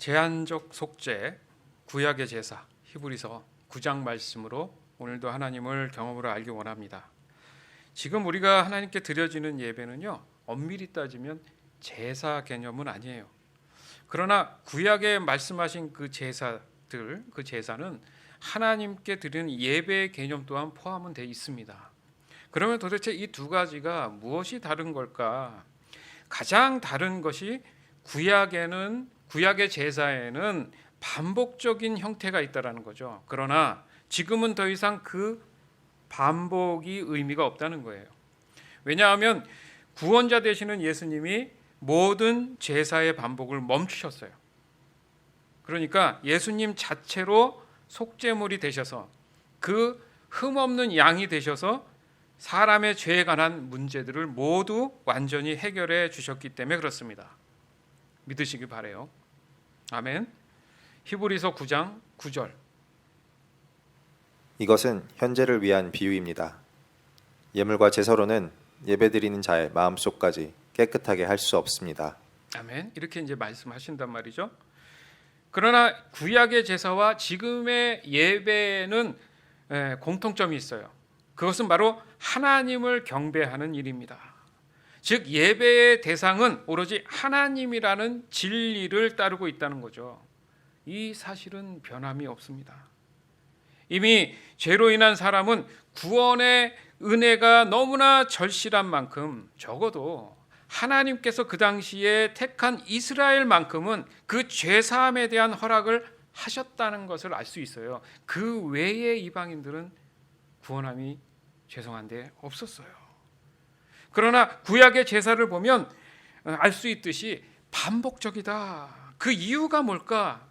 제한적 속죄, 구약의 제사, 히브리서 9장 말씀으로 오늘도 하나님을 경험으로 알기 원합니다. 지금 우리가 하나님께 드려지는 예배는요, 엄밀히 따지면 제사 개념은 아니에요. 그러나 구약에 말씀하신 그 제사들, 그 제사는 하나님께 드리는 예배의 개념 또한 포함은 되어 있습니다. 그러면 도대체 이 두 가지가 무엇이 다른 걸까? 가장 다른 것이 구약의 제사에는 반복적인 형태가 있다라는 거죠. 그러나 지금은 더 이상 그 반복이 의미가 없다는 거예요. 왜냐하면 구원자 되시는 예수님이 모든 제사의 반복을 멈추셨어요. 그러니까 예수님 자체로 속죄물이 되셔서 그 흠없는 양이 되셔서 사람의 죄에 관한 문제들을 모두 완전히 해결해 주셨기 때문에 그렇습니다. 믿으시기 바라요. 아멘. 히브리서 9장 9절. 이것은 현재를 위한 비유입니다. 예물과 제사로는 예배드리는 자의 마음속까지 깨끗하게 할 수 없습니다. 아멘. 이렇게 이제 말씀하신단 말이죠. 그러나 구약의 제사와 지금의 예배는 공통점이 있어요. 그것은 바로 하나님을 경배하는 일입니다. 즉 예배의 대상은 오로지 하나님이라는 진리를 따르고 있다는 거죠. 이 사실은 변함이 없습니다. 이미 죄로 인한 사람은 구원의 은혜가 너무나 절실한 만큼 적어도 하나님께서 그 당시에 택한 이스라엘만큼은 그 죄사함에 대한 허락을 하셨다는 것을 알 수 있어요. 그 외의 이방인들은 구원함이 죄송한데 없었어요. 그러나 구약의 제사를 보면 알 수 있듯이 반복적이다. 그 이유가 뭘까?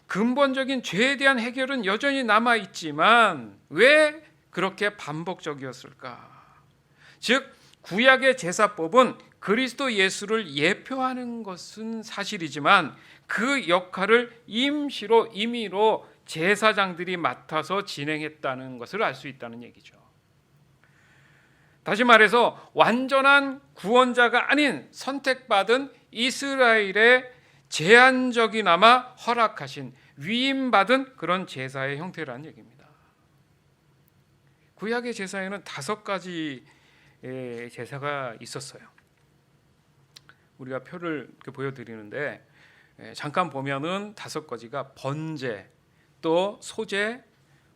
근본적인 죄에 대한 해결은 여전히 남아있지만 왜 그렇게 반복적이었을까? 즉 구약의 제사법은 그리스도 예수를 예표하는 것은 사실이지만 그 역할을 임의로 제사장들이 맡아서 진행했다는 것을 알 수 있다는 얘기죠. 다시 말해서 완전한 구원자가 아닌 선택받은 이스라엘의 제한적이나마 허락하신 위임받은 그런 제사의 형태라는 얘기입니다. 구약의 제사에는 5가지 제사가 있었어요. 우리가 표를 이렇게 보여드리는데 잠깐 보면은 5가지가 번제, 또 소제,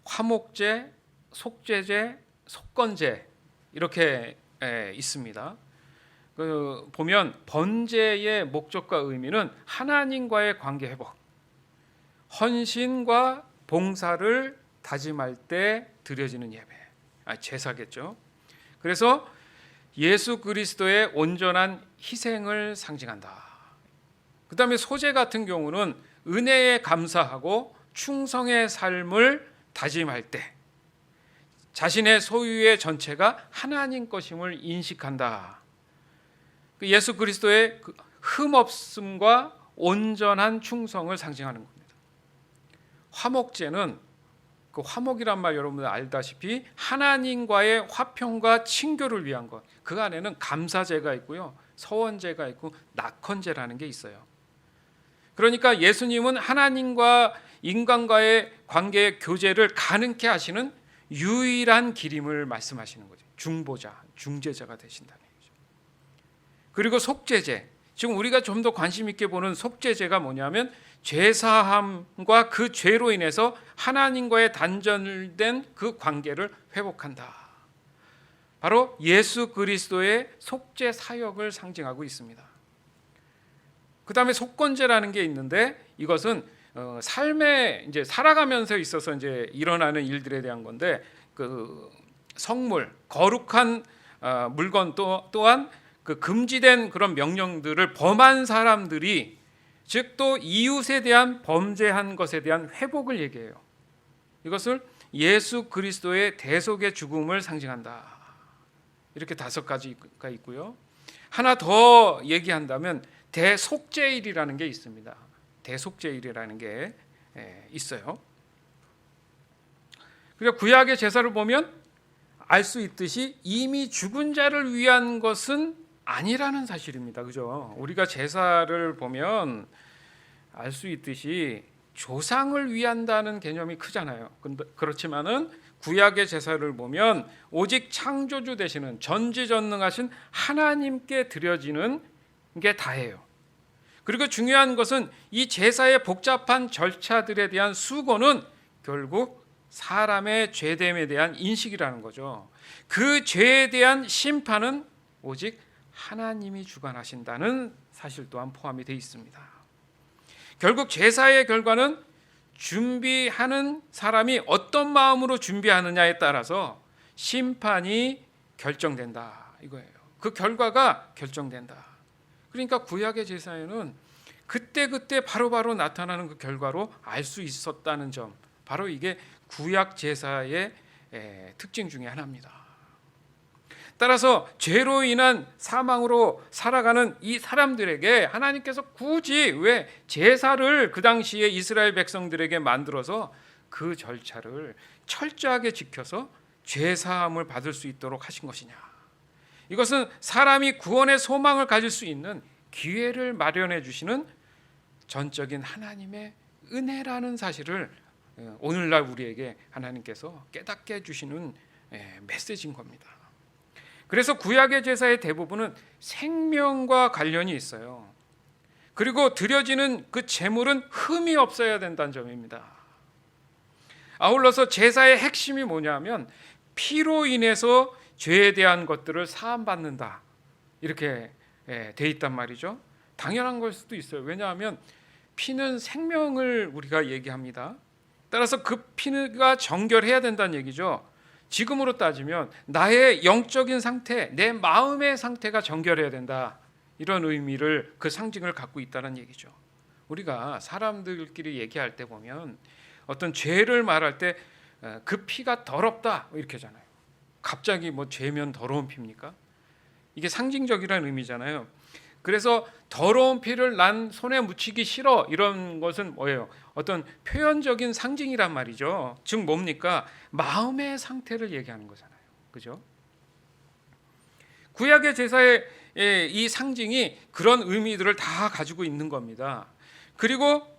화목제, 속죄제, 속건제 이렇게 있습니다. 보면 번제의 목적과 의미는 하나님과의 관계 회복, 헌신과 봉사를 다짐할 때 드려지는 예배, 제사겠죠. 그래서 예수 그리스도의 온전한 희생을 상징한다. 그 다음에 소제 같은 경우는 은혜에 감사하고 충성의 삶을 다짐할 때 자신의 소유의 전체가 하나님 것임을 인식한다. 예수 그리스도의 흠없음과 온전한 충성을 상징하는 겁니다. 화목제는 그 화목이란 말 여러분들 알다시피 하나님과의 화평과 친교를 위한 것. 그 안에는 감사제가 있고요, 서원제가 있고 낙헌제라는 게 있어요. 그러니까 예수님은 하나님과 인간과의 관계의 교제를 가능케 하시는 유일한 길임을 말씀하시는 거죠. 중보자, 중재자가 되신다는 얘기죠. 그리고 속죄제, 지금 우리가 좀 더 관심 있게 보는 속죄제가 뭐냐면 죄사함과 그 죄로 인해서 하나님과의 단절된 그 관계를 회복한다. 바로 예수 그리스도의 속죄 사역을 상징하고 있습니다. 그 다음에 속건제라는 게 있는데 이것은 삶에 이제 살아가면서 있어서 이제 일어나는 일들에 대한 건데 그 성물, 거룩한 물건 또한 그 금지된 그런 명령들을 범한 사람들이 즉 또 이웃에 대한 범죄한 것에 대한 회복을 얘기해요. 이것을 예수 그리스도의 대속의 죽음을 상징한다. 이렇게 5가지가 있고요. 하나 더 얘기한다면 대속죄일이라는 게 있습니다. 대속죄일이라는 게 있어요. 그러니까 구약의 제사를 보면 알 수 있듯이 이미 죽은 자를 위한 것은 아니라는 사실입니다. 그죠? 우리가 제사를 보면 알 수 있듯이 조상을 위한다는 개념이 크잖아요. 그렇지만은 구약의 제사를 보면 오직 창조주 되시는 전지전능하신 하나님께 드려지는 게 다예요. 그리고 중요한 것은 이 제사의 복잡한 절차들에 대한 수고는 결국 사람의 죄됨에 대한 인식이라는 거죠. 그 죄에 대한 심판은 오직 하나님이 주관하신다는 사실 또한 포함이 되어 있습니다. 결국 제사의 결과는 준비하는 사람이 어떤 마음으로 준비하느냐에 따라서 심판이 결정된다 이거예요. 그 결과가 결정된다. 그러니까 구약의 제사에는 그때 바로바로 나타나는 그 결과로 알 수 있었다는 점, 바로 이게 구약 제사의 특징 중에 하나입니다. 따라서 죄로 인한 사망으로 살아가는 이 사람들에게 하나님께서 굳이 왜 제사를 그 당시에 이스라엘 백성들에게 만들어서 그 절차를 철저하게 지켜서 죄 사함을 받을 수 있도록 하신 것이냐? 이것은 사람이 구원의 소망을 가질 수 있는 기회를 마련해 주시는 전적인 하나님의 은혜라는 사실을 오늘날 우리에게 하나님께서 깨닫게 해주시는 메시지인 겁니다. 그래서 구약의 제사의 대부분은 생명과 관련이 있어요. 그리고 드려지는 그 제물은 흠이 없어야 된다는 점입니다. 아울러서 제사의 핵심이 뭐냐면 피로 인해서 죄에 대한 것들을 사함받는다 이렇게 돼 있단 말이죠. 당연한 걸 수도 있어요. 왜냐하면 피는 생명을 우리가 얘기합니다. 따라서 그 피가 정결해야 된다는 얘기죠. 지금으로 따지면 나의 영적인 상태, 내 마음의 상태가 정결해야 된다. 이런 의미를, 그 상징을 갖고 있다는 얘기죠. 우리가 사람들끼리 얘기할 때 보면 어떤 죄를 말할 때 그 피가 더럽다 이렇게 하잖아요. 갑자기 뭐 죄면 더러운 피입니까? 이게 상징적이라는 의미잖아요. 그래서 더러운 피를 난 손에 묻히기 싫어 이런 것은 뭐예요? 어떤 표현적인 상징이란 말이죠. 즉 뭡니까? 마음의 상태를 얘기하는 거잖아요. 그죠? 구약의 제사의 이 상징이 그런 의미들을 다 가지고 있는 겁니다. 그리고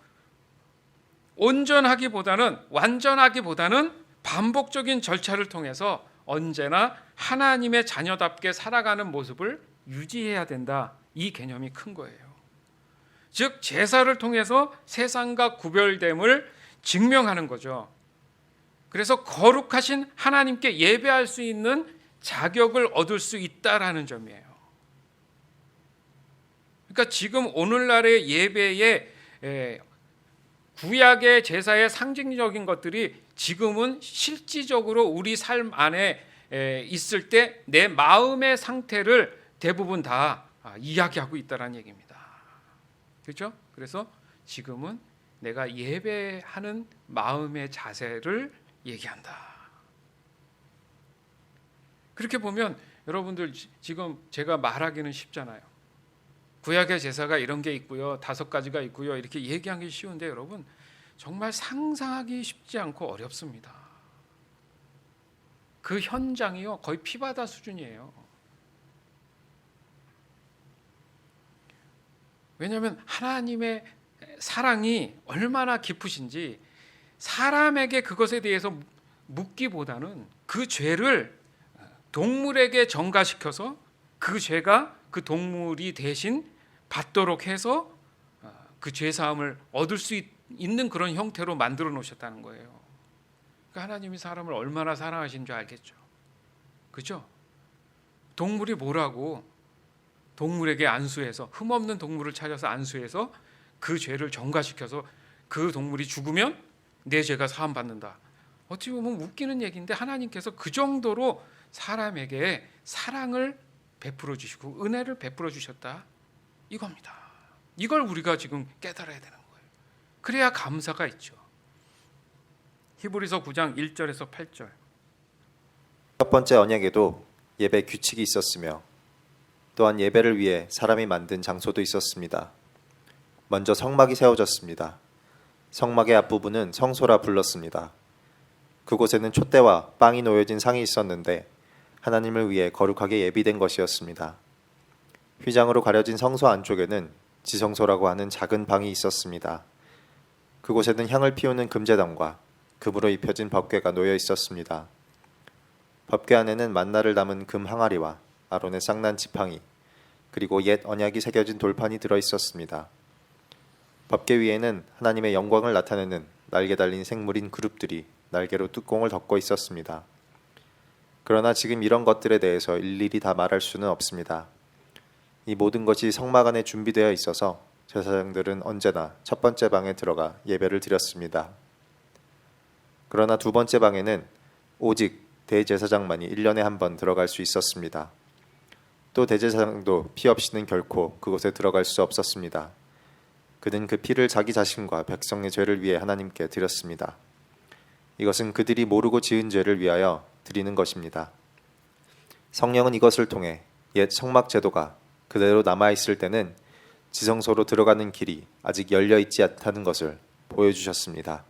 온전하기보다는, 완전하기보다는 반복적인 절차를 통해서 언제나 하나님의 자녀답게 살아가는 모습을 유지해야 된다. 이 개념이 큰 거예요. 즉 제사를 통해서 세상과 구별됨을 증명하는 거죠. 그래서 거룩하신 하나님께 예배할 수 있는 자격을 얻을 수 있다라는 점이에요. 그러니까 지금 오늘날의 예배에 구약의 제사의 상징적인 것들이 지금은 실질적으로 우리 삶 안에 있을 때 내 마음의 상태를 대부분 다 이야기하고 있다는 얘기입니다. 그렇죠? 그래서 지금은 내가 예배하는 마음의 자세를 얘기한다. 그렇게 보면 여러분들 지금 제가 말하기는 쉽잖아요. 구약의 제사가 이런 게 있고요, 5가지가 있고요, 이렇게 얘기하기 쉬운데 여러분 정말 상상하기 쉽지 않고 어렵습니다. 그 현장이요 거의 피바다 수준이에요. 왜냐하면 하나님의 사랑이 얼마나 깊으신지 사람에게 그것에 대해서 묻기보다는 그 죄를 동물에게 전가시켜서 그 죄가 그 동물이 대신 받도록 해서 그 죄사함을 얻을 수 있는 그런 형태로 만들어 놓으셨다는 거예요. 그러니까 하나님이 사람을 얼마나 사랑하신 줄 알겠죠. 그죠? 동물이 뭐라고 동물에게 안수해서, 흠없는 동물을 찾아서 안수해서 그 죄를 전가시켜서 그 동물이 죽으면 내 죄가 사함받는다. 어찌 보면 웃기는 얘기인데 하나님께서 그 정도로 사람에게 사랑을 베풀어 주시고 은혜를 베풀어 주셨다 이겁니다. 이걸 우리가 지금 깨달아야 되는 거예요. 그래야 감사가 있죠. 히브리서 9장 1절에서 8절. 첫 번째 언약에도 예배 규칙이 있었으며 또한 예배를 위해 사람이 만든 장소도 있었습니다. 먼저 성막이 세워졌습니다. 성막의 앞부분은 성소라 불렀습니다. 그곳에는 촛대와 빵이 놓여진 상이 있었는데 하나님을 위해 거룩하게 예비된 것이었습니다. 휘장으로 가려진 성소 안쪽에는 지성소라고 하는 작은 방이 있었습니다. 그곳에는 향을 피우는 금제단과 금으로 입혀진 법궤가 놓여 있었습니다. 법궤 안에는 만나를 담은 금 항아리와 아론의 쌍난 지팡이, 그리고 옛 언약이 새겨진 돌판이 들어 있었습니다. 법궤 위에는 하나님의 영광을 나타내는 날개 달린 생물인 그룹들이 날개로 뚜껑을 덮고 있었습니다. 그러나 지금 이런 것들에 대해서 일일이 다 말할 수는 없습니다. 이 모든 것이 성막 안에 준비되어 있어서 제사장들은 언제나 첫 번째 방에 들어가 예배를 드렸습니다. 그러나 두 번째 방에는 오직 대제사장만이 1년에 한 번 들어갈 수 있었습니다. 또 대제사장도 피 없이는 결코 그곳에 들어갈 수 없었습니다. 그는 그 피를 자기 자신과 백성의 죄를 위해 하나님께 드렸습니다. 이것은 그들이 모르고 지은 죄를 위하여 드리는 것입니다. 성령은 이것을 통해 옛 성막 제도가 그대로 남아있을 때는 지성소로 들어가는 길이 아직 열려 있지 않다는 것을 보여주셨습니다.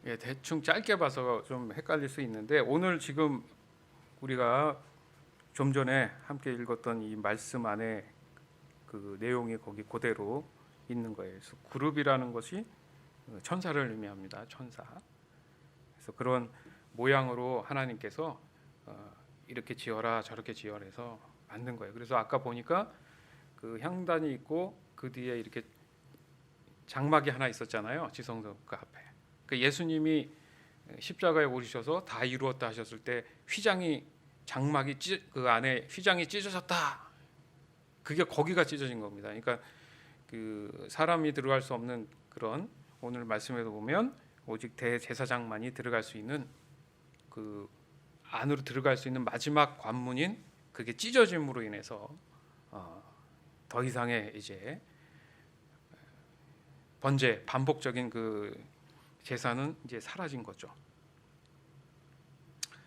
예, 대충 짧게 봐서 좀 헷갈릴 수 있는데 오늘 지금 우리가 좀 전에 함께 읽었던 이 말씀 안에 그 내용이 거기 그대로 있는 거예요. 그래서 그룹이라는 것이 천사를 의미합니다. 천사. 그래서 그런 모양으로 하나님께서 이렇게 지어라 저렇게 지어라 해서 만든 거예요. 그래서 아까 보니까 그 향단이 있고 그 뒤에 이렇게 장막이 하나 있었잖아요. 지성소 그 앞에. 그 예수님이 십자가에 오르셔서 다 이루었다 하셨을 때 휘장이 장막이 그 안에 휘장이 찢어졌다. 그게 거기가 찢어진 겁니다. 그러니까 그 사람이 들어갈 수 없는 그런 오늘 말씀에도 보면 오직 대제사장만이 들어갈 수 있는 그 안으로 들어갈 수 있는 마지막 관문인 그게 찢어짐으로 인해서 더 이상의 이제 번제 반복적인 그 제사는 이제 사라진 거죠.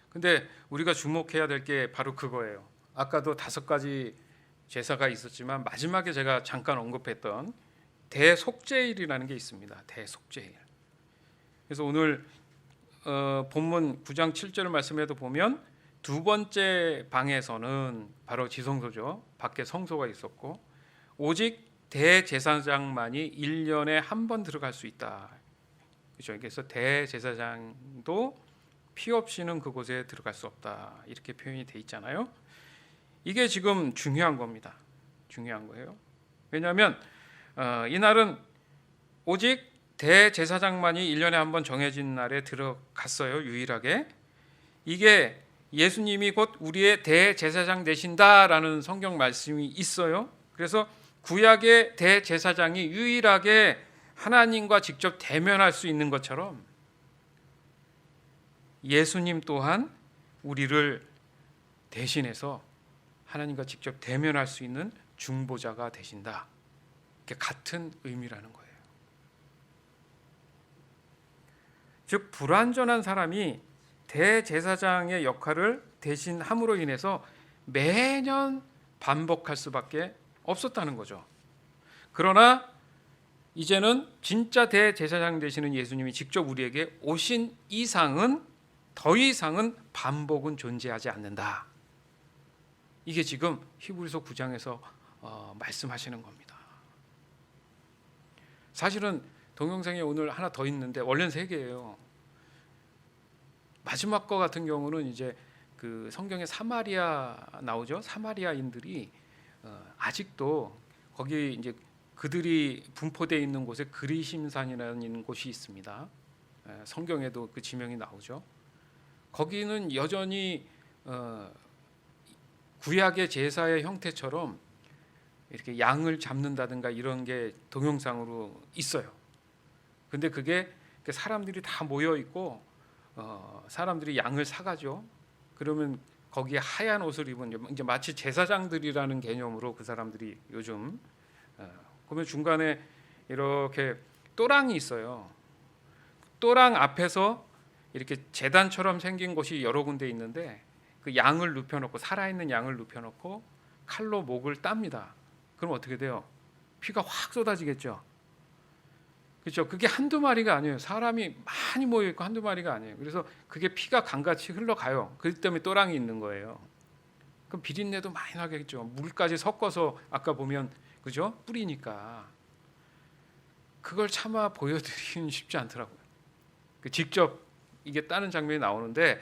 근데 우리가 주목해야 될 게 바로 그거예요. 아까도 5가지 제사가 있었지만 마지막에 제가 잠깐 언급했던 대속죄일이라는 게 있습니다. 대속죄일. 그래서 오늘 본문 9장 7절 말씀에도 보면 두 번째 방에서는 바로 지성소죠. 밖에 성소가 있었고 오직 대제사장만이 1년에 한 번 들어갈 수 있다. 그렇죠. 그래서 대제사장도 피 없이는 그곳에 들어갈 수 없다. 이렇게 표현이 돼 있잖아요. 이게 지금 중요한 겁니다. 중요한 거예요. 왜냐하면 이날은 오직 대제사장만이 1년에 한 번 정해진 날에 들어갔어요. 유일하게. 이게 예수님이 곧 우리의 대제사장 되신다라는 성경 말씀이 있어요. 그래서 구약의 대제사장이 유일하게 하나님과 직접 대면할 수 있는 것처럼 예수님 또한 우리를 대신해서 하나님과 직접 대면할 수 있는 중보자가 되신다. 이게 같은 의미라는 거예요. 즉 불완전한 사람이 대제사장의 역할을 대신함으로 인해서 매년 반복할 수밖에 없었다는 거죠. 그러나 이제는 진짜 대제사장 되시는 예수님이 직접 우리에게 오신 이상은 더 이상은 반복은 존재하지 않는다. 이게 지금 히브리서 9장에서 말씀하시는 겁니다. 사실은 동영상에 오늘 하나 더 있는데 원래는 3개예요. 마지막 거 같은 경우는 이제 그 성경에 사마리아 나오죠. 사마리아인들이 아직도 거기 이제 그들이 분포되어 있는 곳에 그리심산이라는 곳이 있습니다. 성경에도 그 지명이 나오죠. 거기는 여전히 구약의 제사의 형태처럼 이렇게 양을 잡는다든가 이런 게 동영상으로 있어요. 근데 그게 사람들이 다 모여 있고 사람들이 양을 사가죠. 그러면 거기에 하얀 옷을 입은 이제 마치 제사장들이라는 개념으로 그 사람들이 요즘 그러면 중간에 이렇게 또랑이 있어요. 또랑 앞에서 이렇게 제단처럼 생긴 곳이 여러 군데 있는데 그 양을 눕혀놓고 살아있는 양을 눕혀놓고 칼로 목을 땁니다. 그럼 어떻게 돼요? 피가 확 쏟아지겠죠. 그렇죠. 그게 한두 마리가 아니에요. 사람이 많이 모여 있고 한두 마리가 아니에요. 그래서 그게 피가 강같이 흘러가요. 그렇기 때문에 또랑이 있는 거예요. 그럼 비린내도 많이 나겠죠. 물까지 섞어서 아까 보면 그죠? 뿌리니까 그걸 차마 보여드리긴 쉽지 않더라고요. 직접 이게 따는 장면이 나오는데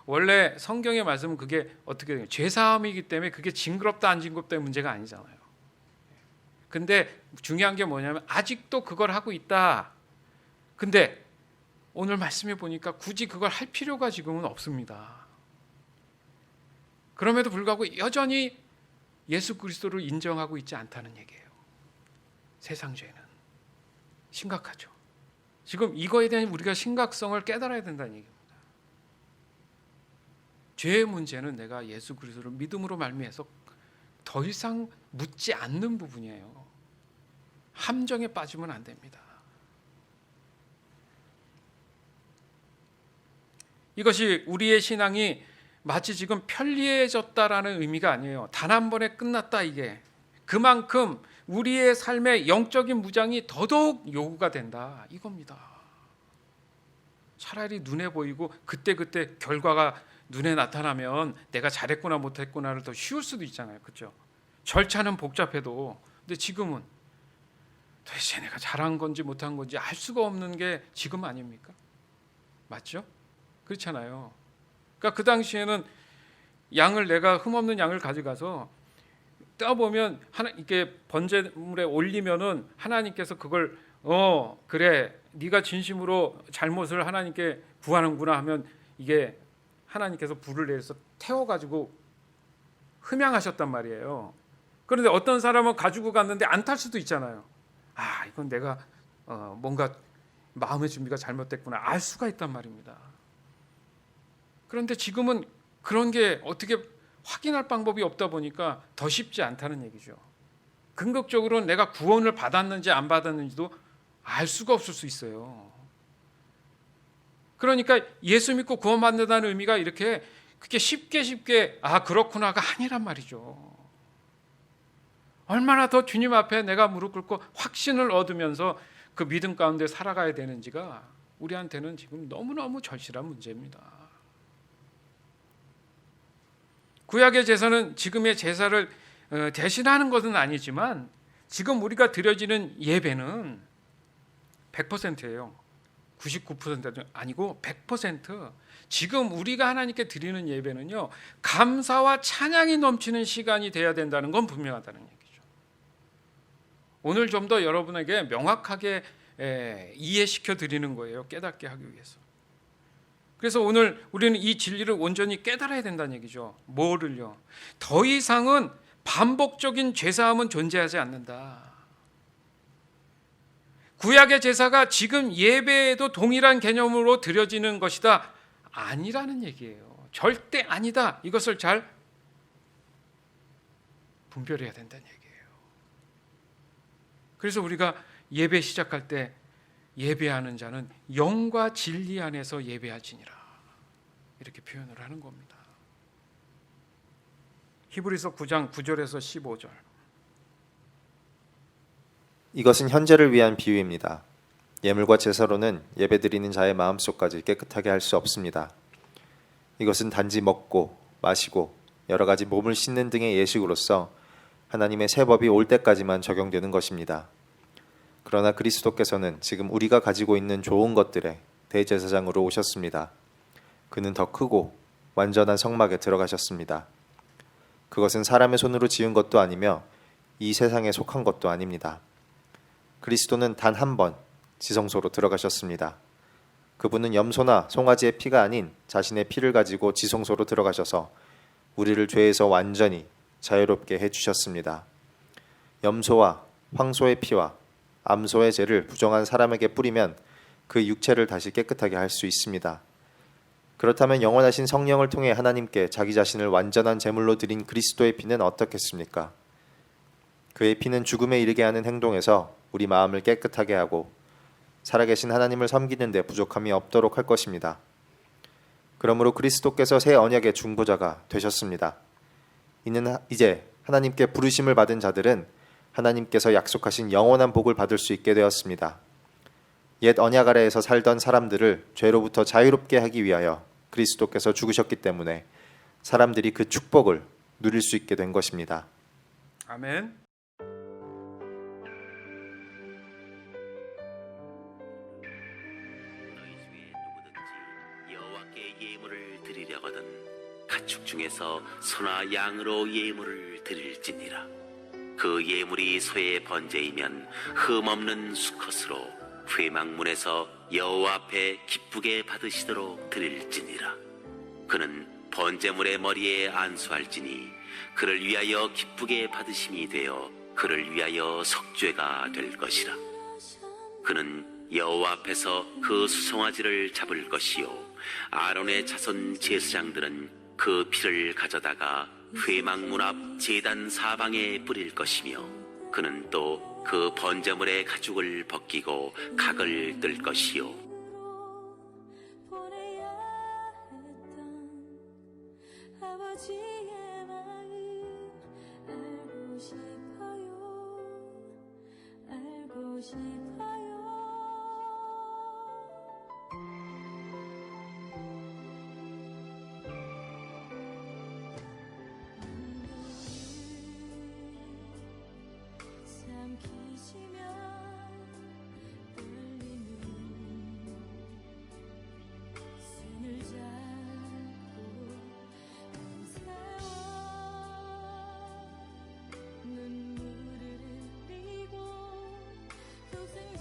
원래 성경의 말씀은 그게 어떻게 돼요? 죄사함이기 때문에 그게 징그럽다 안 징그럽다의 문제가 아니잖아요. 근데 중요한 게 뭐냐면 아직도 그걸 하고 있다. 근데 오늘 말씀해 보니까 굳이 그걸 할 필요가 지금은 없습니다. 그럼에도 불구하고 여전히 예수 그리스도를 인정하고 있지 않다는 얘기예요. 세상 죄는 심각하죠. 지금 이거에 대한 우리가 심각성을 깨달아야 된다는 얘기입니다. 죄의 문제는 내가 예수 그리스도를 믿음으로 말미해서 더 이상 묻지 않는 부분이에요. 함정에 빠지면 안 됩니다. 이것이 우리의 신앙이 마치 지금 편리해졌다라는 의미가 아니에요. 단 한 번에 끝났다 이게. 그만큼 우리의 삶의 영적인 무장이 더더욱 요구가 된다 이겁니다. 차라리 눈에 보이고 그때그때 결과가 눈에 나타나면 내가 잘했구나 못했구나를 더 쉬울 수도 있잖아요. 그렇죠? 절차는 복잡해도 근데 지금은 도대체 내가 잘한 건지 못한 건지 알 수가 없는 게 지금 아닙니까? 맞죠? 그렇잖아요. 그러니까 그 당시에는 양을 내가 흠없는 양을 가져가서 떠보면 하나 이렇게 번제물에 올리면은 하나님께서 그걸 그래 네가 진심으로 잘못을 하나님께 구하는구나 하면 이게 하나님께서 불을 내서 태워가지고 흠양하셨단 말이에요. 그런데 어떤 사람은 가지고 갔는데 안 탈 수도 있잖아요. 아 이건 내가 뭔가 마음의 준비가 잘못됐구나 알 수가 있단 말입니다. 그런데 지금은 그런 게 어떻게 확인할 방법이 없다 보니까 더 쉽지 않다는 얘기죠. 근거적으로는 내가 구원을 받았는지 안 받았는지도 알 수가 없을 수 있어요. 그러니까 예수 믿고 구원받는다는 의미가 이렇게 그렇게 쉽게 그렇구나가 아니란 말이죠. 얼마나 더 주님 앞에 내가 무릎 꿇고 확신을 얻으면서 그 믿음 가운데 살아가야 되는지가 우리한테는 지금 너무너무 절실한 문제입니다. 구약의 제사는 지금의 제사를 대신하는 것은 아니지만 지금 우리가 드려지는 예배는 100%예요. 99%도 아니고 100%. 지금 우리가 하나님께 드리는 예배는요. 감사와 찬양이 넘치는 시간이 돼야 된다는 건 분명하다는 얘기죠. 오늘 좀 더 여러분에게 명확하게 이해시켜 드리는 거예요. 깨닫게 하기 위해서. 그래서 오늘 우리는 이 진리를 온전히 깨달아야 된다는 얘기죠. 뭐를요? 더 이상은 반복적인 죄사함은 존재하지 않는다. 구약의 제사가 지금 예배에도 동일한 개념으로 드려지는 것이다. 아니라는 얘기예요. 절대 아니다. 이것을 잘 분별해야 된다는 얘기예요. 그래서 우리가 예배 시작할 때 예배하는 자는 영과 진리 안에서 예배하지니라 이렇게 표현을 하는 겁니다. 히브리서 9장 9절에서 15절. 이것은 현재를 위한 비유입니다. 예물과 제사로는 예배드리는 자의 마음속까지 깨끗하게 할 수 없습니다. 이것은 단지 먹고 마시고 여러 가지 몸을 씻는 등의 예식으로서 하나님의 새 법이 올 때까지만 적용되는 것입니다. 그러나 그리스도께서는 지금 우리가 가지고 있는 좋은 것들의 대제사장으로 오셨습니다. 그는 더 크고 완전한 성막에 들어가셨습니다. 그것은 사람의 손으로 지은 것도 아니며 이 세상에 속한 것도 아닙니다. 그리스도는 단 한 번 지성소로 들어가셨습니다. 그분은 염소나 송아지의 피가 아닌 자신의 피를 가지고 지성소로 들어가셔서 우리를 죄에서 완전히 자유롭게 해주셨습니다. 염소와 황소의 피와 암소의 죄를 부정한 사람에게 뿌리면 그 육체를 다시 깨끗하게 할 수 있습니다. 그렇다면 영원하신 성령을 통해 하나님께 자기 자신을 완전한 제물로 드린 그리스도의 피는 어떻겠습니까? 그의 피는 죽음에 이르게 하는 행동에서 우리 마음을 깨끗하게 하고 살아계신 하나님을 섬기는 데 부족함이 없도록 할 것입니다. 그러므로 그리스도께서 새 언약의 중보자가 되셨습니다. 이는 이제 하나님께 부르심을 받은 자들은 하나님께서 약속하신 영원한 복을 받을 수 있게 되었습니다. 옛 언약 아래에서 살던 사람들을 죄로부터 자유롭게 하기 위하여 그리스도께서 죽으셨기 때문에 사람들이 그 축복을 누릴 수 있게 된 것입니다. 아멘. 너희 중에 누구든지 여호와께 예물을 드리려거든 가축 중에서 소나 양으로 예물을 드릴지니라. 그 예물이 소의 번제이면 흠없는 수컷으로 회막문에서 여호와 앞에 기쁘게 받으시도록 드릴지니라. 그는 번제물의 머리에 안수할지니 그를 위하여 기쁘게 받으심이 되어 그를 위하여 속죄가 될 것이라. 그는 여호와 앞에서 그 수송아지를 잡을 것이요 아론의 자손 제사장들은 그 피를 가져다가 회막문 앞 제단 사방에 뿌릴 것이며 그는 또 그 번제물의 가죽을 벗기고 각을 뜰 것이요 보내야 했던 아버지의 마음 알고 싶어요. 삼키시며 떨리는 손을 잡고 감사와 눈물을 흘리고 평생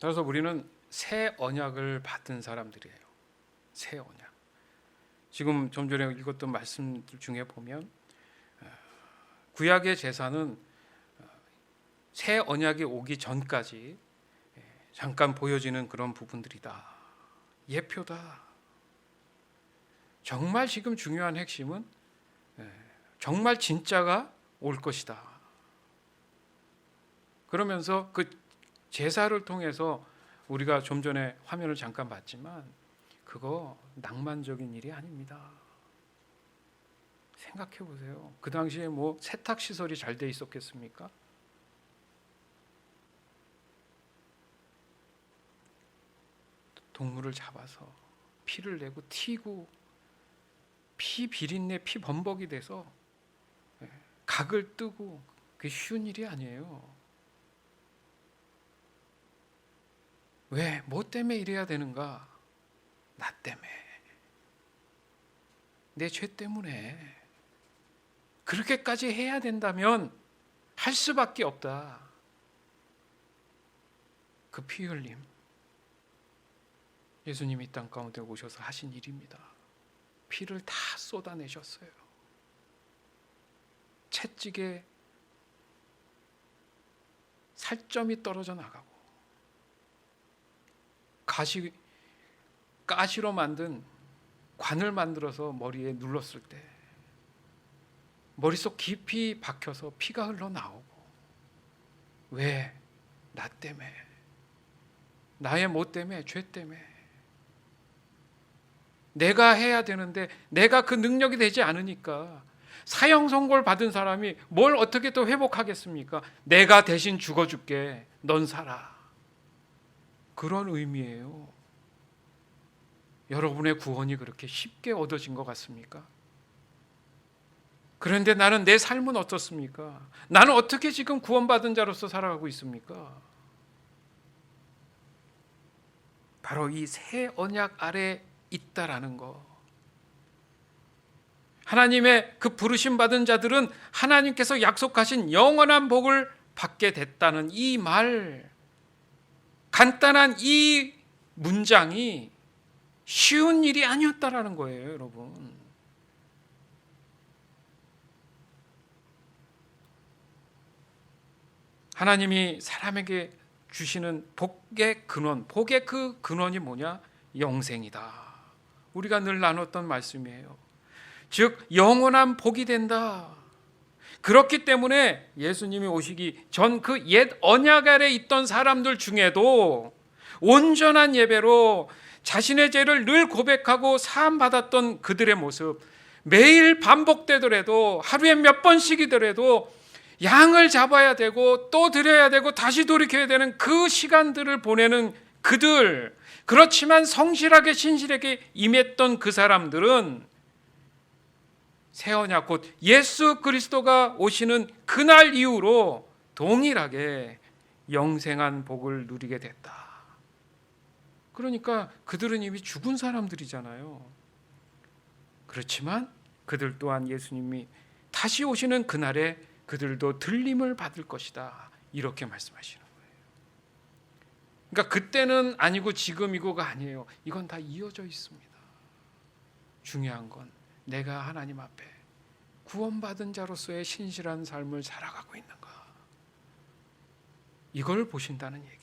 따라서 우리는 새 언약을 받은 사람들이에요. 새 언약. 지금 좀 전에 읽었던 말씀들 중에 보면 구약의 제사는 새 언약이 오기 전까지 잠깐 보여지는 그런 부분들이다. 예표다. 정말 지금 중요한 핵심은 정말 진짜가 올 것이다. 그러면서 그 제사를 통해서 우리가 좀 전에 화면을 잠깐 봤지만 그거 낭만적인 일이 아닙니다. 생각해 보세요. 그 당시에 뭐 세탁 시설이 잘 돼 있었겠습니까? 동물을 잡아서 피를 내고 튀고 피 비린내 피 범벅이 돼서 각을 뜨고 그게 쉬운 일이 아니에요. 왜? 뭐 때문에 이래야 되는가? 나 때문에. 내 죄 때문에. 그렇게까지 해야 된다면 할 수밖에 없다. 그 피 흘림. 예수님이 이 땅 가운데 오셔서 하신 일입니다. 피를 다 쏟아내셨어요. 채찍에 살점이 떨어져 나가고 가시로 만든 관을 만들어서 머리에 눌렀을 때 머릿속 깊이 박혀서 피가 흘러나오고 왜? 나 때문에. 나의 뭐 때문에? 죄 때문에. 내가 해야 되는데 내가 그 능력이 되지 않으니까 사형 선고를 받은 사람이 뭘 어떻게 또 회복하겠습니까? 내가 대신 죽어줄게. 넌 살아. 그런 의미예요. 여러분의 구원이 그렇게 쉽게 얻어진 것 같습니까? 그런데 나는 내 삶은 어떻습니까? 나는 어떻게 지금 구원받은 자로서 살아가고 있습니까? 바로 이 새 언약 아래 있다라는 거. 하나님의 그 부르심 받은 자들은 하나님께서 약속하신 영원한 복을 받게 됐다는 이 말, 간단한 이 문장이 쉬운 일이 아니었다라는 거예요, 여러분. 하나님이 사람에게 주시는 복의 근원, 복의 그 근원이 뭐냐? 영생이다. 우리가 늘 나눴던 말씀이에요. 즉 영원한 복이 된다. 그렇기 때문에 예수님이 오시기 전 그 옛 언약 아래 있던 사람들 중에도 온전한 예배로 자신의 죄를 늘 고백하고 사함 받았던 그들의 모습, 매일 반복되더라도 하루에 몇 번씩이더라도 양을 잡아야 되고 또 드려야 되고 다시 돌이켜야 되는 그 시간들을 보내는 그들, 그렇지만 성실하게 신실하게 임했던 그 사람들은 새 언약 곧 예수 그리스도가 오시는 그날 이후로 동일하게 영생한 복을 누리게 됐다. 그러니까 그들은 이미 죽은 사람들이잖아요. 그렇지만 그들 또한 예수님이 다시 오시는 그날에 그들도 들림을 받을 것이다. 이렇게 말씀하시는 거예요. 그러니까 그때는 아니고 지금이고가 아니에요. 이건 다 이어져 있습니다. 중요한 건 내가 하나님 앞에 구원받은 자로서의 신실한 삶을 살아가고 있는가. 이걸 보신다는 얘기예요.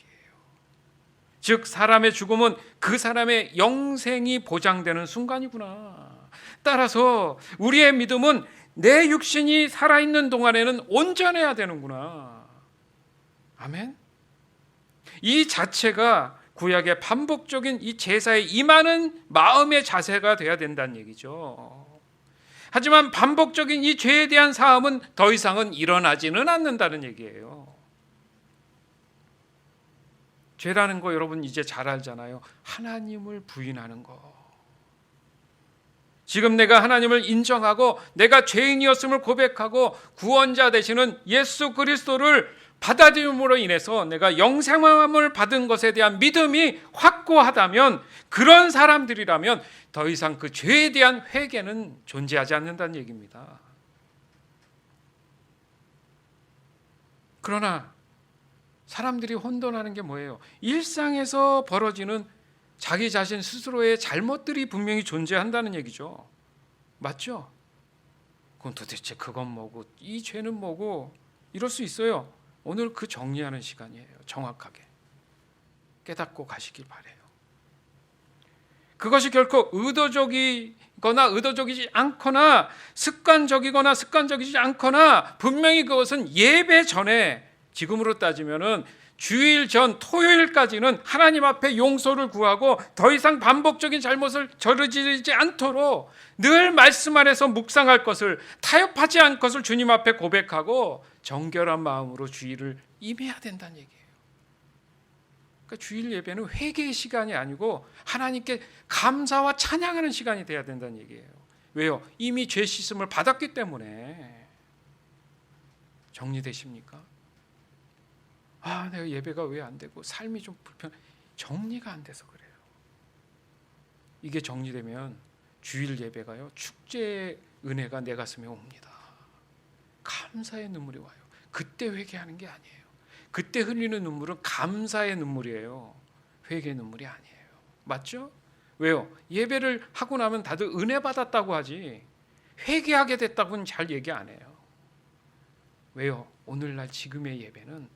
즉 사람의 죽음은 그 사람의 영생이 보장되는 순간이구나. 따라서 우리의 믿음은 내 육신이 살아있는 동안에는 온전해야 되는구나. 아멘. 이 자체가 구약의 반복적인 이 제사에 임하는 마음의 자세가 돼야 된다는 얘기죠. 하지만 반복적인 이 죄에 대한 사함은 더 이상은 일어나지는 않는다는 얘기예요. 죄라는 거 여러분 이제 잘 알잖아요. 하나님을 부인하는 거. 지금 내가 하나님을 인정하고 내가 죄인이었음을 고백하고 구원자 되시는 예수 그리스도를 받아들임으로 인해서 내가 영생함을 받은 것에 대한 믿음이 확고하다면, 그런 사람들이라면 더 이상 그 죄에 대한 회개는 존재하지 않는다는 얘기입니다. 그러나 사람들이 혼돈하는 게 뭐예요? 일상에서 벌어지는 자기 자신 스스로의 잘못들이 분명히 존재한다는 얘기죠. 맞죠? 그럼 도대체 그건 뭐고 이 죄는 뭐고 이럴 수 있어요. 오늘 그 정리하는 시간이에요. 정확하게 깨닫고 가시길 바래요. 그것이 결코 의도적이거나 의도적이지 않거나 습관적이거나 습관적이지 않거나 분명히 그것은 예배 전에, 지금으로 따지면은 주일 전 토요일까지는 하나님 앞에 용서를 구하고 더 이상 반복적인 잘못을 저지르지 않도록 늘 말씀 안에서 묵상할 것을, 타협하지 않을 것을 주님 앞에 고백하고 정결한 마음으로 주일을 임해야 된다는 얘기예요. 그러니까 주일 예배는 회개의 시간이 아니고 하나님께 감사와 찬양하는 시간이 돼야 된다는 얘기예요. 왜요? 이미 죄 씻음을 받았기 때문에. 정리되십니까? 아, 내가 예배가 왜 안 되고 삶이 좀 정리가 안 돼서 그래요. 이게 정리되면 주일 예배가요, 축제의 은혜가 내 가슴에 옵니다. 감사의 눈물이 와요. 그때 회개하는 게 아니에요. 그때 흘리는 눈물은 감사의 눈물이에요. 회개의 눈물이 아니에요. 맞죠? 왜요? 예배를 하고 나면 다들 은혜 받았다고 하지 회개하게 됐다고는 잘 얘기 안 해요. 왜요? 오늘날 지금의 예배는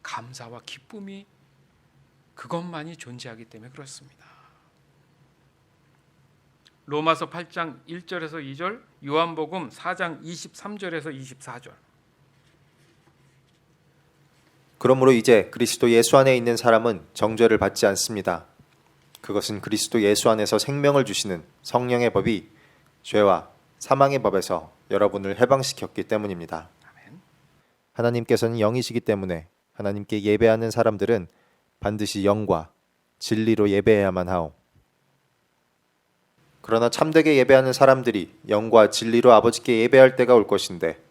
감사와 기쁨이 그것만이 존재하기 때문에 그렇습니다. 로마서 8장 1절에서 2절, 요한복음 4장 23절에서 24절. 그러므로 이제 그리스도 예수 안에 있는 사람은 정죄를 받지 않습니다. 그것은 그리스도 예수 안에서 생명을 주시는 성령의 법이 죄와 사망의 법에서 여러분을 해방시켰기 때문입니다. 아멘. 하나님께서는 영이시기 때문에 하나님께 예배하는 사람들은 반드시 영과 진리로 예배해야만 하오. 그러나 참되게 예배하는 사람들이 영과 진리로 아버지께 예배할 때가 올 것인데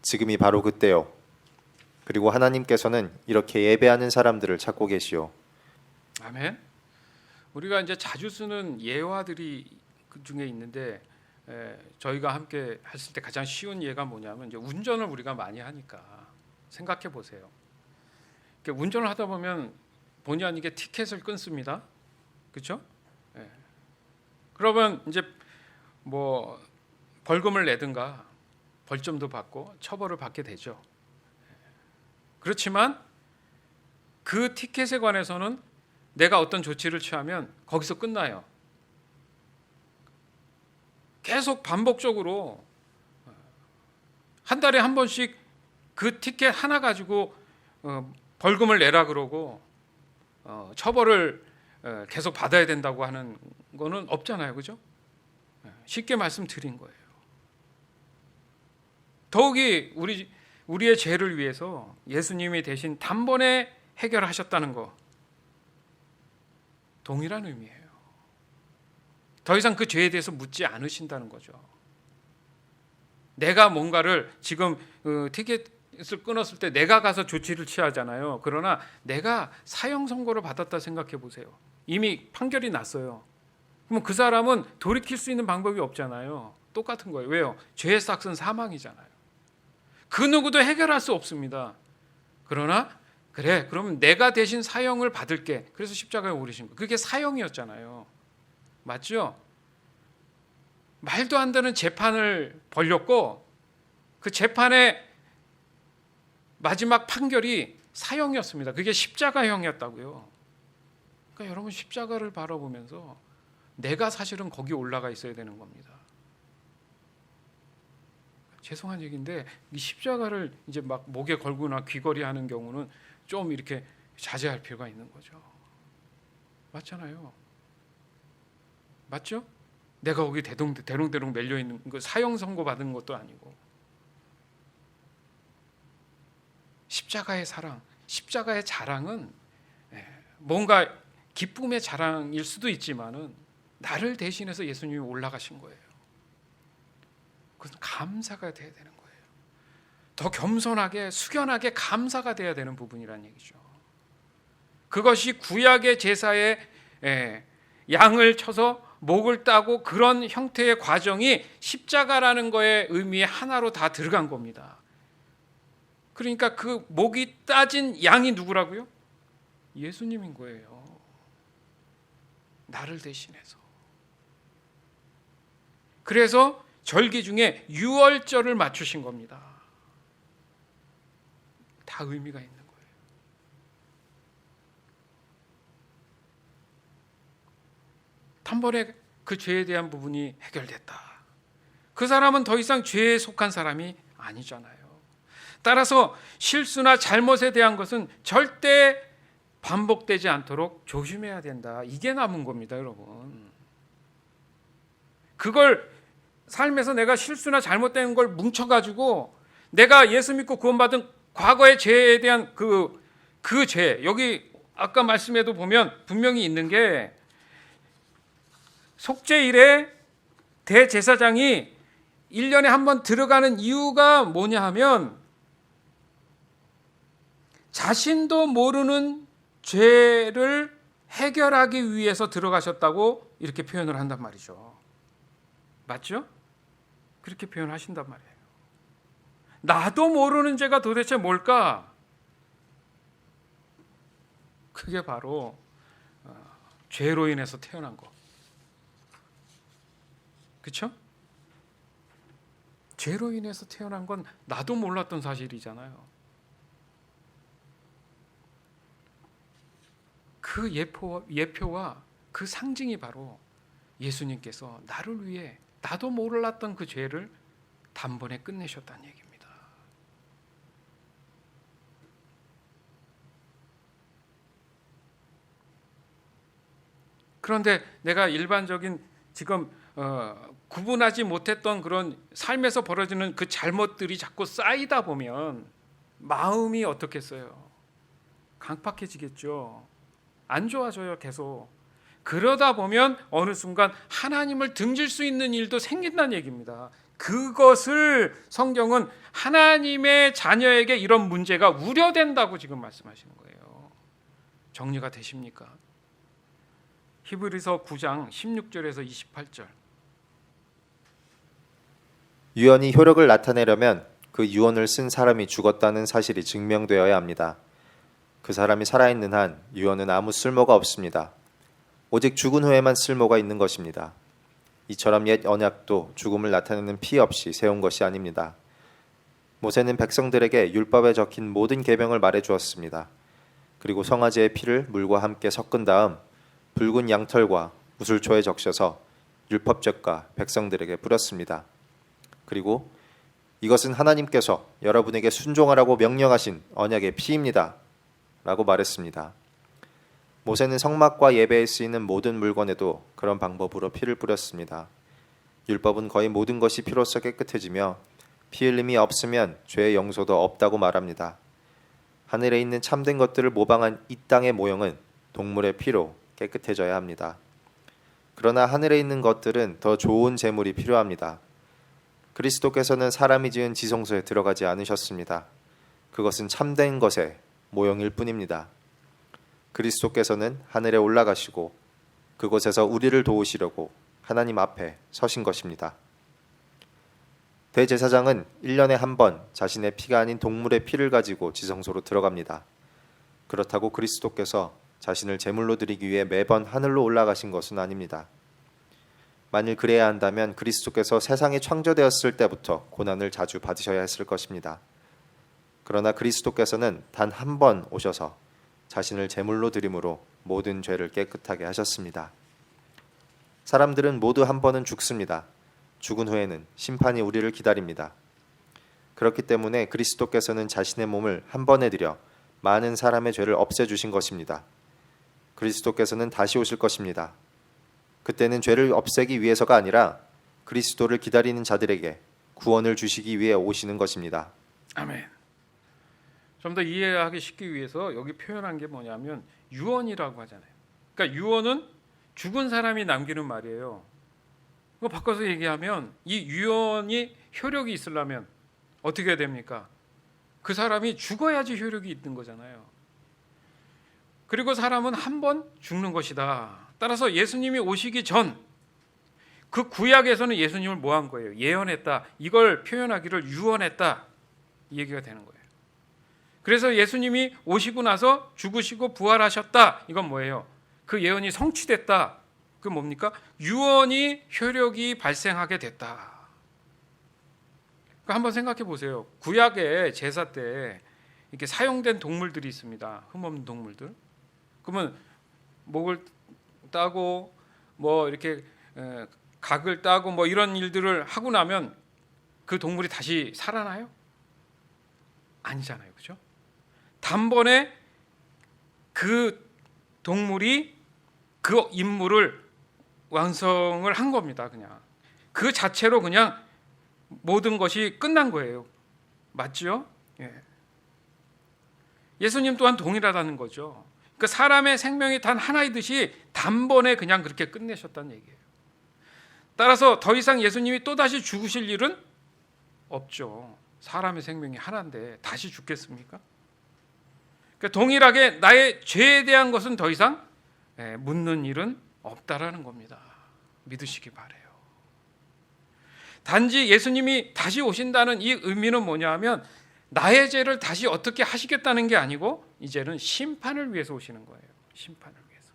지금이 바로 그때요. 그리고 하나님께서는 이렇게 예배하는 사람들을 찾고 계시오. 아멘. 우리가 이제 자주 쓰는 예화들이 그 중에 있는데 저희가 함께 했을 때 가장 쉬운 예가 뭐냐면 이제 운전을 우리가 많이 하니까 생각해 보세요. 운전을 하다 보면 본의 아니게 티켓을 끊습니다. 그렇죠? 그러면 이제 뭐 벌금을 내든가 벌점도 받고 처벌을 받게 되죠. 그렇지만 그 티켓에 관해서는 내가 어떤 조치를 취하면 거기서 끝나요. 계속 반복적으로 한 달에 한 번씩 그 티켓 하나 가지고 벌금을 내라 그러고 처벌을 계속 받아야 된다고 하는 거는 없잖아요. 그죠? 쉽게 말씀드린 거예요. 더욱이 우리의 죄를 위해서 예수님이 대신 단번에 해결하셨다는 거 동일한 의미예요. 더 이상 그 죄에 대해서 묻지 않으신다는 거죠. 내가 뭔가를 지금 티켓을 끊었을 때 내가 가서 조치를 취하잖아요. 그러나 내가 사형 선고를 받았다 생각해 보세요. 이미 판결이 났어요. 그럼 그 사람은 돌이킬 수 있는 방법이 없잖아요. 똑같은 거예요. 왜요? 죄의 삭은 사망이잖아요. 그 누구도 해결할 수 없습니다. 그러나 그래, 그러면 내가 대신 사형을 받을게. 그래서 십자가에 오르신 거예요. 그게 사형이었잖아요. 맞죠? 말도 안 되는 재판을 벌였고 그 재판의 마지막 판결이 사형이었습니다. 그게 십자가형이었다고요. 그러니까 여러분 십자가를 바라보면서 내가 사실은 거기 올라가 있어야 되는 겁니다. 죄송한 얘기인데 이 십자가를 이제 막 목에 걸거나 귀걸이 하는 경우는 좀 이렇게 자제할 필요가 있는 거죠. 맞잖아요. 맞죠? 내가 거기 대롱대롱 밀려 있는 거 사형 선고 받은 것도 아니고 십자가의 사랑, 십자가의 자랑은 뭔가 기쁨의 자랑일 수도 있지만은 나를 대신해서 예수님이 올라가신 거예요. 그것은 감사가 돼야 되는 거예요. 더 겸손하게 숙연하게 감사가 돼야 되는 부분이란 얘기죠. 그것이 구약의 제사에 양을 쳐서 목을 따고 그런 형태의 과정이 십자가라는 거의 의미의 하나로 다 들어간 겁니다. 그러니까 그 목이 따진 양이 누구라고요? 예수님인 거예요. 나를 대신해서. 그래서 절기 중에 유월절을 맞추신 겁니다. 다 의미가 있는 거예요. 단번에 그 죄에 대한 부분이 해결됐다. 그 사람은 더 이상 죄에 속한 사람이 아니잖아요. 따라서 실수나 잘못에 대한 것은 절대 반복되지 않도록 조심해야 된다. 이게 남은 겁니다, 여러분. 그걸 삶에서 내가 실수나 잘못된 걸 뭉쳐가지고 내가 예수 믿고 구원받은 과거의 죄에 대한 그 죄, 여기 아까 말씀에도 보면 분명히 있는 게 속죄일에 대제사장이 1년에 한 번 들어가는 이유가 뭐냐 하면 자신도 모르는 죄를 해결하기 위해서 들어가셨다고 이렇게 표현을 한단 말이죠. 맞죠? 그렇게 표현하신단 말이에요. 나도 모르는 죄가 도대체 뭘까? 그게 바로 죄로 인해서 태어난 거. 그렇죠? 죄로 인해서 태어난 건 나도 몰랐던 사실이잖아요. 그 예표와 그 상징이 바로 예수님께서 나를 위해 나도 몰랐던 그 죄를 단번에 끝내셨다는 얘기입니다. 그런데 내가 일반적인 지금 구분하지 못했던 그런 삶에서 벌어지는 그 잘못들이 자꾸 쌓이다 보면 마음이 어떻겠어요? 강팍해지겠죠. 안 좋아져요, 계속. 그러다 보면 어느 순간 하나님을 등질 수 있는 일도 생긴다는 얘기입니다. 그것을 성경은 하나님의 자녀에게 이런 문제가 우려된다고 지금 말씀하시는 거예요. 정리가 되십니까? 히브리서 9장 16절에서 28절. 유언이 효력을 나타내려면 그 유언을 쓴 사람이 죽었다는 사실이 증명되어야 합니다. 그 사람이 살아있는 한 유언은 아무 쓸모가 없습니다. 오직 죽은 후에만 쓸모가 있는 것입니다. 이처럼 옛 언약도 죽음을 나타내는 피 없이 세운 것이 아닙니다. 모세는 백성들에게 율법에 적힌 모든 계명을 말해 주었습니다. 그리고 송아지의 피를 물과 함께 섞은 다음 붉은 양털과 우슬초에 적셔서 율법책과 백성들에게 뿌렸습니다. 그리고 이것은 하나님께서 여러분에게 순종하라고 명령하신 언약의 피입니다. 라고 말했습니다. 모세는 성막과 예배에 쓰이는 모든 물건에도 그런 방법으로 피를 뿌렸습니다. 율법은 거의 모든 것이 피로써 깨끗해지며 피 흘림이 없으면 죄의 용서도 없다고 말합니다. 하늘에 있는 참된 것들을 모방한 이 땅의 모형은 동물의 피로 깨끗해져야 합니다. 그러나 하늘에 있는 것들은 더 좋은 제물이 필요합니다. 그리스도께서는 사람이 지은 지성소에 들어가지 않으셨습니다. 그것은 참된 것의 모형일 뿐입니다. 그리스도께서는 하늘에 올라가시고 그곳에서 우리를 도우시려고 하나님 앞에 서신 것입니다. 대제사장은 1년에 한 번 자신의 피가 아닌 동물의 피를 가지고 지성소로 들어갑니다. 그렇다고 그리스도께서 자신을 제물로 드리기 위해 매번 하늘로 올라가신 것은 아닙니다. 만일 그래야 한다면 그리스도께서 세상이 창조되었을 때부터 고난을 자주 받으셔야 했을 것입니다. 그러나 그리스도께서는 단 한 번 오셔서 자신을 제물로 드림으로 모든 죄를 깨끗하게 하셨습니다. 사람들은 모두 한 번은 죽습니다. 죽은 후에는 심판이 우리를 기다립니다. 그렇기 때문에 그리스도께서는 자신의 몸을 한 번에 드려 많은 사람의 죄를 없애주신 것입니다. 그리스도께서는 다시 오실 것입니다. 그때는 죄를 없애기 위해서가 아니라 그리스도를 기다리는 자들에게 구원을 주시기 위해 오시는 것입니다. 아멘. 좀 더 이해하기 쉽기 위해서 여기 표현한 게 뭐냐면 유언이라고 하잖아요. 그러니까 유언은 죽은 사람이 남기는 말이에요. 이거 바꿔서 얘기하면 이 유언이 효력이 있으려면 어떻게 해야 됩니까? 그 사람이 죽어야지 효력이 있는 거잖아요. 그리고 사람은 한 번 죽는 것이다. 따라서 예수님이 오시기 전 그 구약에서는 예수님을 뭐 한 거예요? 예언했다. 이걸 표현하기를 유언했다. 이 얘기가 되는 거예요. 그래서 예수님이 오시고 나서 죽으시고 부활하셨다. 이건 뭐예요? 그 예언이 성취됐다. 그 뭡니까? 유언이 효력이 발생하게 됐다. 그러니까 한번 생각해 보세요. 구약의 제사 때 이렇게 사용된 동물들이 있습니다. 흠없는 동물들. 그러면 목을 따고 뭐 이렇게 각을 따고 뭐 이런 일들을 하고 나면 그 동물이 다시 살아나요? 아니잖아요. 그죠? 단번에 그 동물이 그 임무를 완성을 한 겁니다. 그냥 그 자체로 그냥 모든 것이 끝난 거예요. 맞죠? 예. 예수님 또한 동일하다는 거죠. 그 사람의 생명이 단 하나이듯이 단번에 그냥 그렇게 끝내셨다는 얘기예요. 따라서 더 이상 예수님이 또다시 죽으실 일은 없죠. 사람의 생명이 하나인데 다시 죽겠습니까? 그러니까 동일하게 나의 죄에 대한 것은 더 이상 묻는 일은 없다라는 겁니다. 믿으시기 바라요. 단지 예수님이 다시 오신다는 이 의미는 뭐냐 하면 나의 죄를 다시 어떻게 하시겠다는 게 아니고 이제는 심판을 위해서 오시는 거예요. 심판을 위해서.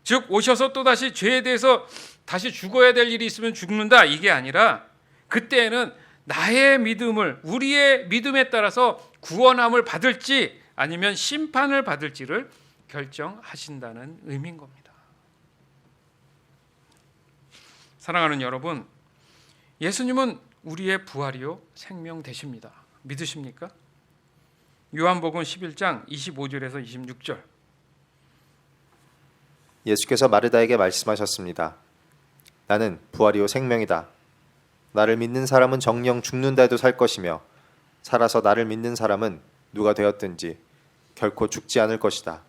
즉 오셔서 또다시 죄에 대해서 다시 죽어야 될 일이 있으면 죽는다 이게 아니라 그때에는 나의 믿음을 우리의 믿음에 따라서 구원함을 받을지 아니면 심판을 받을지를 결정하신다는 의미인 겁니다. 사랑하는 여러분, 예수님은 우리의 부활이요 생명 되십니다. 믿으십니까? 요한복음 11장 25절에서 26절. 예수께서 마르다에게 말씀하셨습니다. 나는 부활이요 생명이다. 나를 믿는 사람은 정녕 죽는다 해도 살 것이며 살아서 나를 믿는 사람은 누가 되었든지 결코 죽지 않을 것이다.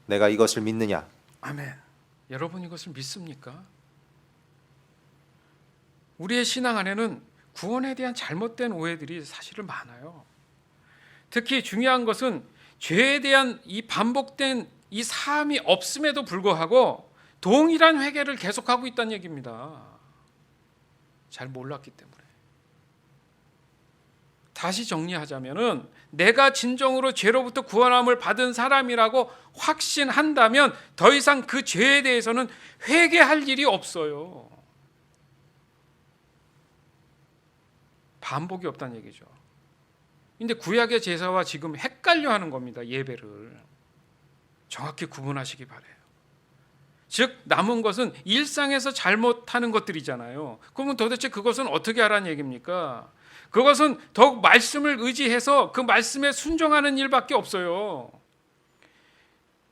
내가 이것을 믿느냐? 아멘. 여러분 이것을 믿습니까? 우리의 신앙 안에는 구원에 대한 잘못된 오해들이 사실은 많아요. 특히 중요한 것은 죄에 대한 이 반복된 이 사함이 없음에도 불구하고 동일한 회개를 계속하고 있다는 얘기입니다. 잘 몰랐기 때문에. 다시 정리하자면은 내가 진정으로 죄로부터 구원함을 받은 사람이라고 확신한다면 더 이상 그 죄에 대해서는 회개할 일이 없어요. 반복이 없다는 얘기죠. 근데 구약의 제사와 지금 헷갈려 하는 겁니다. 예배를. 정확히 구분하시기 바라요. 즉 남은 것은 일상에서 잘못하는 것들이잖아요. 그러면 도대체 그것은 어떻게 하라는 얘기입니까? 그것은 더욱 말씀을 의지해서 그 말씀에 순종하는 일밖에 없어요.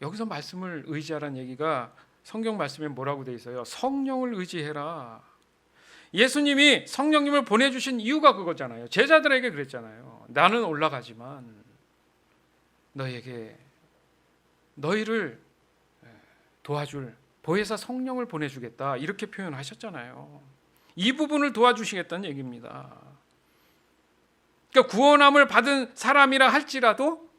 여기서 말씀을 의지하라는 얘기가 성경 말씀에 뭐라고 돼 있어요? 성령을 의지해라. 예수님이 성령님을 보내주신 이유가 그거잖아요. 제자들에게 그랬잖아요. 나는 올라가지만 너희를 도와줄 보혜사 성령을 보내주겠다 이렇게 표현하셨잖아요. 이 부분을 도와주시겠다는 얘기입니다. 그러니까 구원함을 받은 사람이라 할지라도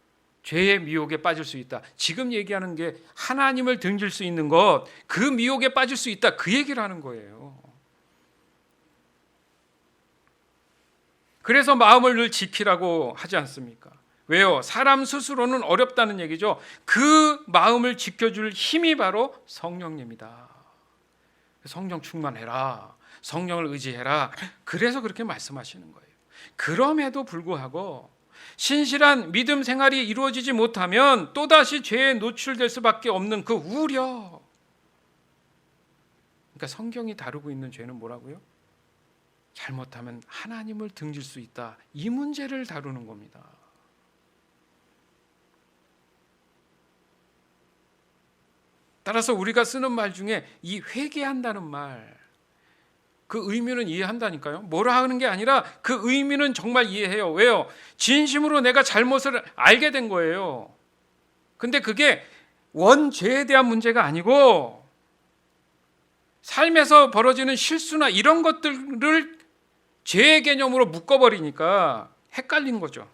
죄의 미혹에 빠질 수 있다. 지금 얘기하는 게 하나님을 등질 수 있는 것, 그 미혹에 빠질 수 있다. 그 얘기를 하는 거예요. 그래서 마음을 늘 지키라고 하지 않습니까? 왜요? 사람 스스로는 어렵다는 얘기죠. 그 마음을 지켜줄 힘이 바로 성령님이다. 성령 충만해라. 성령을 의지해라. 그래서 그렇게 말씀하시는 거예요. 그럼에도 불구하고 신실한 믿음 생활이 이루어지지 못하면 또다시 죄에 노출될 수밖에 없는 그 우려. 그러니까 성경이 다루고 있는 죄는 뭐라고요? 잘못하면 하나님을 등질 수 있다. 이 문제를 다루는 겁니다. 따라서 우리가 쓰는 말 중에 이 회개한다는 말, 그 의미는 이해한다니까요. 뭐라 하는 게 아니라 그 의미는 정말 이해해요. 왜요? 진심으로 내가 잘못을 알게 된 거예요. 근데 그게 원죄에 대한 문제가 아니고 삶에서 벌어지는 실수나 이런 것들을 죄의 개념으로 묶어버리니까 헷갈린 거죠.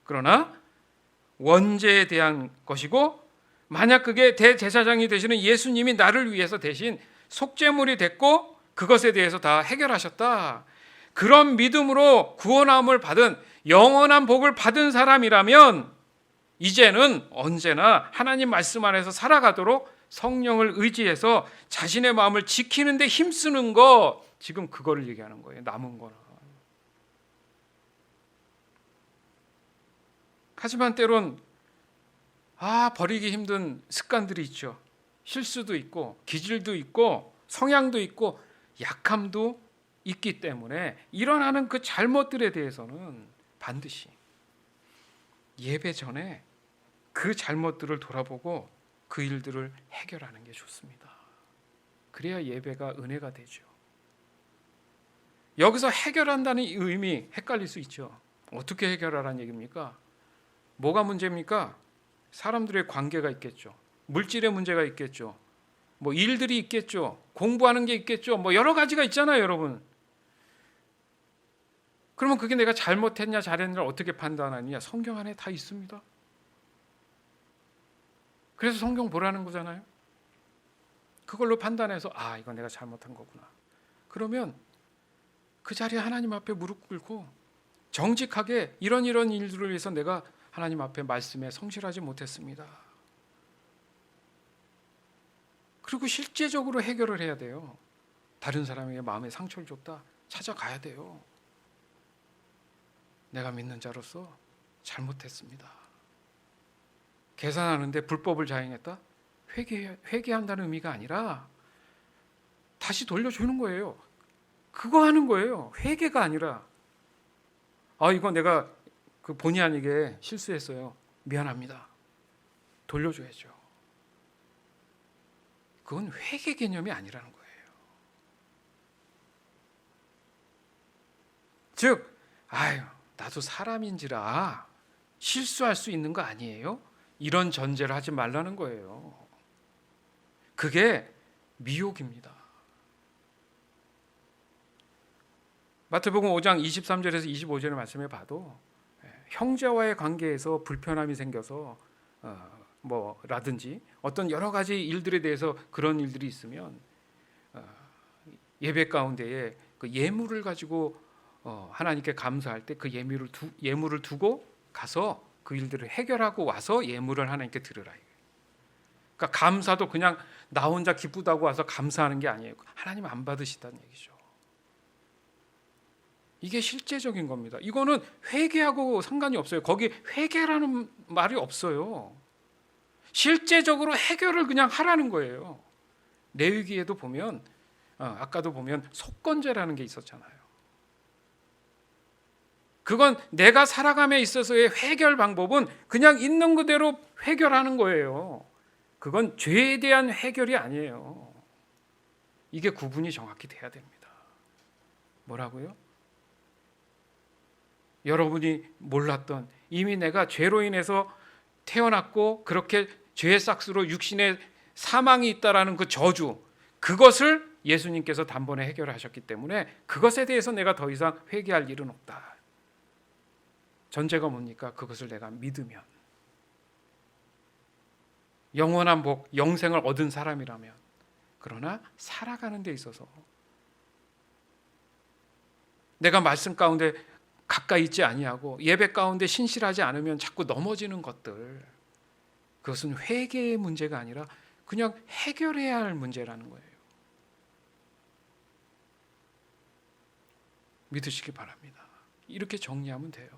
그러나 원죄에 대한 것이고 만약 그게 대제사장이 되시는 예수님이 나를 위해서 대신 속죄물이 됐고 그것에 대해서 다 해결하셨다. 그런 믿음으로 구원함을 받은 영원한 복을 받은 사람이라면 이제는 언제나 하나님 말씀 안에서 살아가도록 성령을 의지해서 자신의 마음을 지키는 데 힘쓰는 거, 지금 그거를 얘기하는 거예요. 남은 거는. 하지만 때론 버리기 힘든 습관들이 있죠. 실수도 있고 기질도 있고 성향도 있고 약함도 있기 때문에 일어나는 그 잘못들에 대해서는 반드시 예배 전에 그 잘못들을 돌아보고 그 일들을 해결하는 게 좋습니다. 그래야 예배가 은혜가 되죠. 여기서 해결한다는 의미 헷갈릴 수 있죠. 어떻게 해결하라는 얘기입니까? 뭐가 문제입니까? 사람들의 관계가 있겠죠. 물질의 문제가 있겠죠. 뭐 일들이 있겠죠. 공부하는 게 있겠죠. 뭐 여러 가지가 있잖아요, 여러분. 그러면 그게 내가 잘못했냐 잘했냐를 어떻게 판단하느냐? 성경 안에 다 있습니다. 그래서 성경 보라는 거잖아요. 그걸로 판단해서 이건 내가 잘못한 거구나. 그러면 그 자리에 하나님 앞에 무릎 꿇고 정직하게 이런 일들을 위해서 내가 하나님 앞에 말씀에 성실하지 못했습니다. 그리고 실제적으로 해결을 해야 돼요. 다른 사람에게 마음에 상처를 줬다. 찾아가야 돼요. 내가 믿는 자로서 잘못했습니다. 계산하는데 불법을 자행했다? 회개한다는 의미가 아니라 다시 돌려주는 거예요. 그거 하는 거예요. 회개가 아니라 이거 내가 본의 아니게 실수했어요. 미안합니다. 돌려줘야죠. 그건 회개 개념이 아니라는 거예요. 즉, 나도 사람인지라 실수할 수 있는 거 아니에요? 이런 전제를 하지 말라는 거예요. 그게 미혹입니다. 마태복음 5장 23절에서 25절의 말씀에 봐도 형제와의 관계에서 불편함이 생겨서 라든지 어떤 여러 가지 일들에 대해서 그런 일들이 있으면 예배 가운데에 그 예물을 가지고 하나님께 감사할 때 그 예물을 두고 가서 그 일들을 해결하고 와서 예물을 하나님께 드리라. 그러니까 감사도 그냥 나 혼자 기쁘다고 와서 감사하는 게 아니에요. 하나님 안 받으시다는 얘기죠. 이게 실제적인 겁니다. 이거는 회개하고 상관이 없어요. 거기 회개라는 말이 없어요. 실제적으로 해결을 그냥 하라는 거예요. 레위기에도 보면 아까도 보면 속건제라는 게 있었잖아요. 그건 내가 살아감에 있어서의 해결 방법은 그냥 있는 그대로 해결하는 거예요. 그건 죄에 대한 해결이 아니에요. 이게 구분이 정확히 돼야 됩니다. 뭐라고요? 여러분이 몰랐던, 이미 내가 죄로 인해서 태어났고 그렇게 죄의 싹스로 육신의 사망이 있다라는 그 저주, 그것을 예수님께서 단번에 해결하셨기 때문에 그것에 대해서 내가 더 이상 회개할 일은 없다. 전제가 뭡니까? 그것을 내가 믿으면, 영원한 복, 영생을 얻은 사람이라면. 그러나 살아가는 데 있어서 내가 말씀 가운데 가까이 있지 아니하고 예배 가운데 신실하지 않으면 자꾸 넘어지는 것들, 그것은 회개의 문제가 아니라 그냥 해결해야 할 문제라는 거예요. 믿으시기 바랍니다. 이렇게 정리하면 돼요.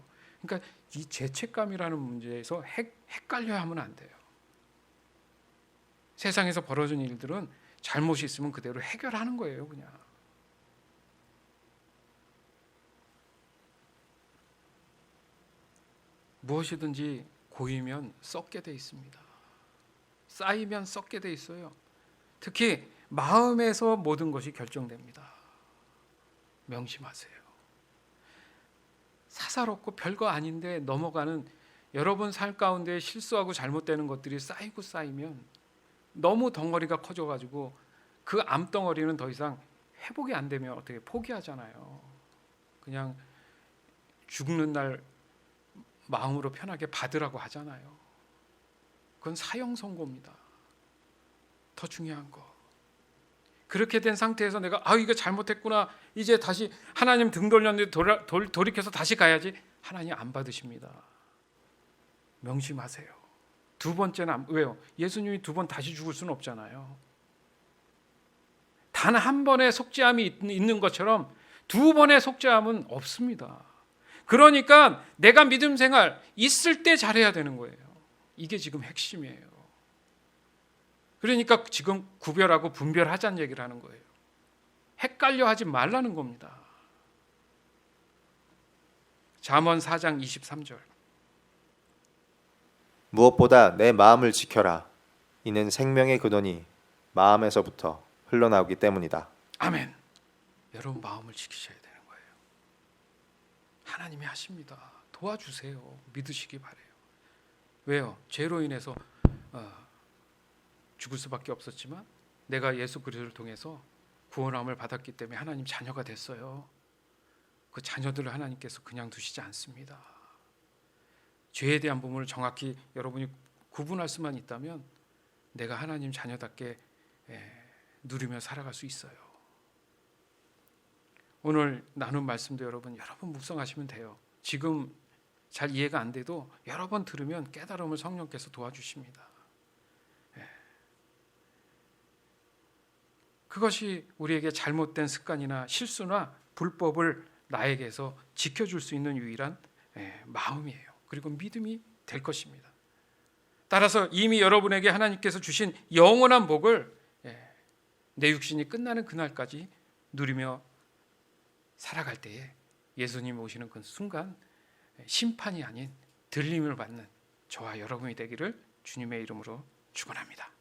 그러니까 이 죄책감이라는 문제에서 헷갈려 하면 안 돼요. 세상에서 벌어진 일들은 잘못이 있으면 그대로 해결하는 거예요. 그냥. 무엇이든지 고이면 썩게 돼 있습니다. 쌓이면 썩게 돼 있어요. 특히 마음에서 모든 것이 결정됩니다. 명심하세요. 사사롭고 별거 아닌데 넘어가는 여러분 삶 가운데 실수하고 잘못되는 것들이 쌓이고 쌓이면 너무 덩어리가 커져가지고 그 암덩어리는 더 이상 회복이 안 되면 어떻게 포기하잖아요. 그냥 죽는 날 마음으로 편하게 받으라고 하잖아요. 그건 사형 선고입니다. 더 중요한 거. 그렇게 된 상태에서 내가 이거 잘못했구나, 이제 다시 하나님 등 돌렸는데 돌이켜서 다시 가야지 하나님 안 받으십니다. 명심하세요. 두 번째는 왜요? 예수님이 두 번 다시 죽을 수는 없잖아요. 단 한 번의 속죄함이 있는 것처럼 두 번의 속죄함은 없습니다. 그러니까 내가 믿음 생활 있을 때 잘해야 되는 거예요. 이게 지금 핵심이에요. 그러니까 지금 구별하고 분별하자는 얘기를 하는 거예요. 헷갈려 하지 말라는 겁니다. 잠언 4장 23절. 무엇보다 내 마음을 지켜라. 이는 생명의 근원이 마음에서부터 흘러나오기 때문이다. 아멘. 여러분 마음을 지키셔야 되는 거예요. 하나님이 하십니다. 도와주세요. 믿으시기 바래요. 왜요? 죄로 인해서 죽을 수밖에 없었지만 내가 예수 그리스도를 통해서 구원함을 받았기 때문에 하나님 자녀가 됐어요. 그 자녀들을 하나님께서 그냥 두시지 않습니다. 죄에 대한 부분을 정확히 여러분이 구분할 수만 있다면 내가 하나님 자녀답게 누리며 살아갈 수 있어요. 오늘 나눈 말씀도 여러분 묵상하시면 돼요. 지금 잘 이해가 안 돼도 여러 번 들으면 깨달음을 성령께서 도와주십니다. 그것이 우리에게 잘못된 습관이나 실수나 불법을 나에게서 지켜줄 수 있는 유일한 마음이에요. 그리고 믿음이 될 것입니다. 따라서 이미 여러분에게 하나님께서 주신 영원한 복을 내 육신이 끝나는 그날까지 누리며 살아갈 때에 예수님 오시는 그 순간 심판이 아닌 들림을 받는 저와 여러분이 되기를 주님의 이름으로 축원합니다.